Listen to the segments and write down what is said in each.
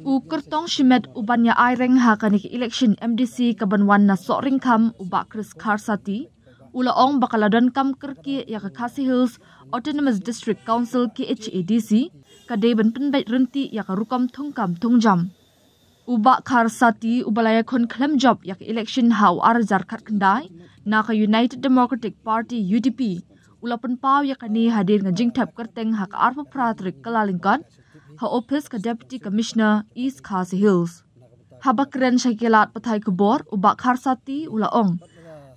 Ukertong Shimet ubanya aireng hakanik election MDC kabanwan na soring kam ubak Chris Karsati ulaong bakaladon kam kerki ya Khasi Hills Autonomous District Council KHADC kadeban penbait renti ya rukam thungkam thungjam. Ubak Karsati ubalaya kon klem job ya election hau arjar khat kendai na ka United Democratic Party UDP ulapan pau ya kani hadir ngajing tap kerteng hak arpa pratrik kalalingkan ha office ka Deputy Commissioner East Khasi Hills. Habakren syakilat patai kubor ubak Karsati ulaong.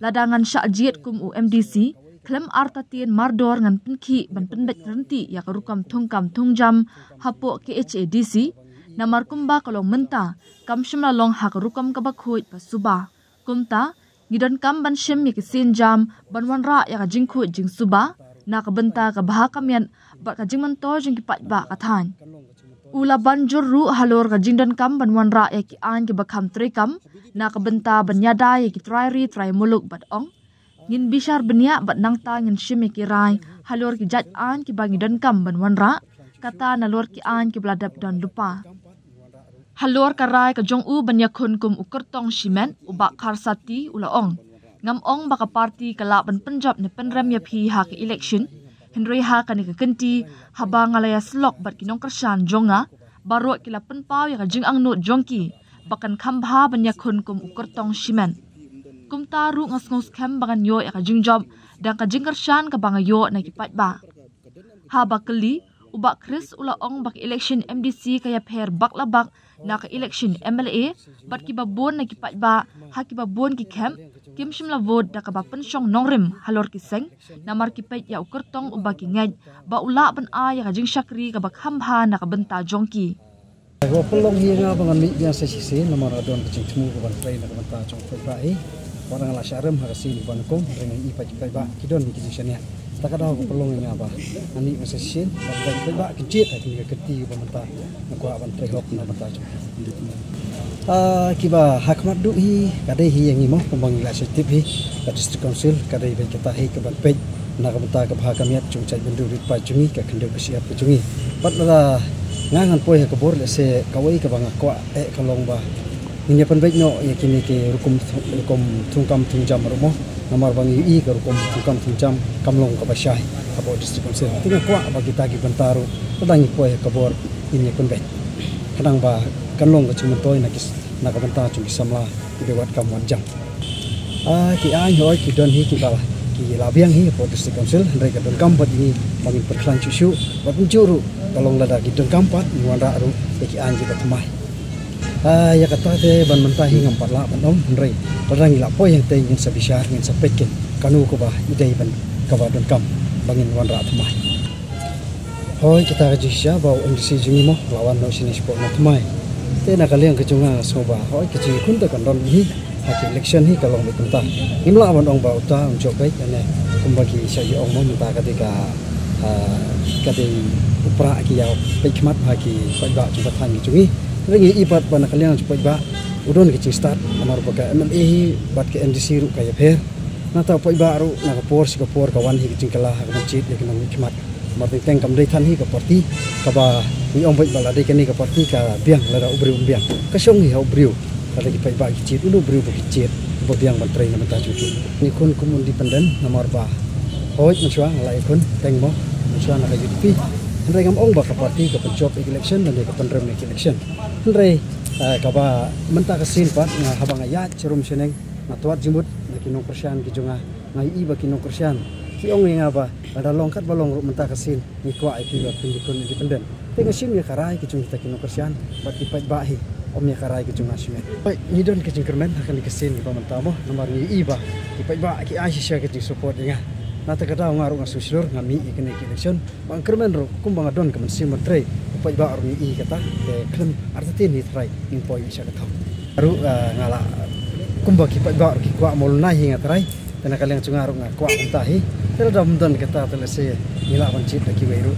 Ladangan syakjiat kum UMDC, klem artatien mardor ngan penki ban penbet renti ya karukam thungkam thungjam hapo KHADC, namar kumba kalong menta, kam shimla long ha karukam kabakhuit pasuba. Kumta, ngidon kam ban shim ya kisin jam, ban wanra ya kajingkhuit jing suba, na kabenta kabahakamian bat kajingmanto jing kipat ba kathan. Ula banjur ru halor kajingdan kam banwan ra ya ki an ki bakam trikam na kabenta banyada ya ki try muluk bat ong ngin bishar benya bat nangta ngin shim ki rai halor ki jat an ki bangidan kam banwan ra kata na lor ki an ki bladap dan lupa halor karai ka jong u banya khun kum ukertong shimen ubak Karsati ula ong ngam ong baka party kala ban Punjab ne penrem ya phi ha ki election Henry ha kani ka kenti habang alaya slok bat kinong kersan jonga baro kila penpau ya kajing ang not jongki bakan khambha banya khun kum ukertong shimen kum taru ngas kham bangan yo ya kajing job dan kajing kersan ka bangayo na kipat ba ha bakali ubak Chris ula ong bak election MDC kaya pher baklabak na ka election MLA bat ki babon na kipat ba ha ki babon ki camp kim shimla vote da ka ba pensyong nongrim halor ki seng namar ki pet ya ukertong ubak ki ngaj ba ula ban a ya kajing syakri ka bak hambha na ka benta jongki Wa pelong hinga bangan mi yang sesi namar adon kecing temu ka ban play na ka benta jong play ba orang la syarem ha sin ban kom dengan i pa ki ba kidon ki jisania tak ada ko pelong nga ba ani sesi ban play ba kecit ki keti ba benta na ko ban play hop na benta jong kiba hakmat du hi kadai hi yang imo pembang legislatif hi ka district council kadai ben kita hi ke ban pej na ka benta ka bha kamiat chung chai bendu rit pa chungi ka khende ka siap ka chungi pat la ngangan poi ka bor le se kawai ka banga kwa kalong ba ini pen bej no ya kini ke rukum thungkam thungjam romo namar bangi i ka rukum thungkam thungjam kamlong ka basyai ka bo district council tinga kwa ba kita ki bentaru padangi poi ka bor ini pen bej kadang ba kanlong ka chumatoy na kis na ka benta chung samla ki dewat kam wanjang ki ai hoi ki don hi ki bala ki labiang hi po district council ndai ka don kampat ini bangin perklan chusu bat juru kalong lada ki don kampat nuanda ru ki an ji ka thmai ya kata te ban menta hi ngam parla ban om ndai padang ila po yang te ngin sabishar ngin sapekin kanu ko ba idai ban ka ba don kam bangin wanda thmai hoi kita jisya ba MDC jungi mo lawan no sini sport na thmai te na kaliang kecunga soba hoi kecing kun ta kan don hi hak election hi kalong be kunta imla ban ong ba uta unjok bai ane kumbagi syai ong mo minta ketika kate upra ki yaw pekmat haki pajba jumpa than ki jungi rengi ibat ban kaliang pajba udon kecing start amar baka MLA hi bat ke MDC ru kaya pher na ta pajba ru na ka por si ka por kawan hi kecing kala ha mencit ya kena hikmat marting teng kam dei than hi ka parti ka ba ni ong bai bala dei keni ka parti ka biang la ubri biang ka song hi ubriu kada ki pai ba ki cit ulu ubriu ba ki cit ba biang ban trai na mata chuki ni kun kum independent nomor ba hoi machwa la ikun teng mo machwa na ka UDP ndai ngam ong ba ka parti ka penjob election dan ka penrem election ndai ka ba menta ka sin pat nga habang ayat cerum seneng na tuat jimut na kinong persyan ki jonga ngai i ba kinong persyan ki ong nga ba ada longkat balong ru menta kasin ni kwa IP ba pindikun independent tenga sim ya karai ki chung kita kino kersian bat ki pai bahi om ya karai ki chung asme pai ni don ki jingkermen akan dikesin ki pamenta mo nomor ni iba ki pai ba ki aisha ki support nga na ta kada ngaru ngasuslur ngami ikene ki election bang kermen ro kum bang adon kemen sim tre pai ba ru ni kata ke klem artin ni trai in poi isha kata ru ngala kum ba ki pai ba ki kwa mol nahi ngatrai tena kalian cungaru ngakwa entahi Pero dam dan kita telese nila bancit lagi weiru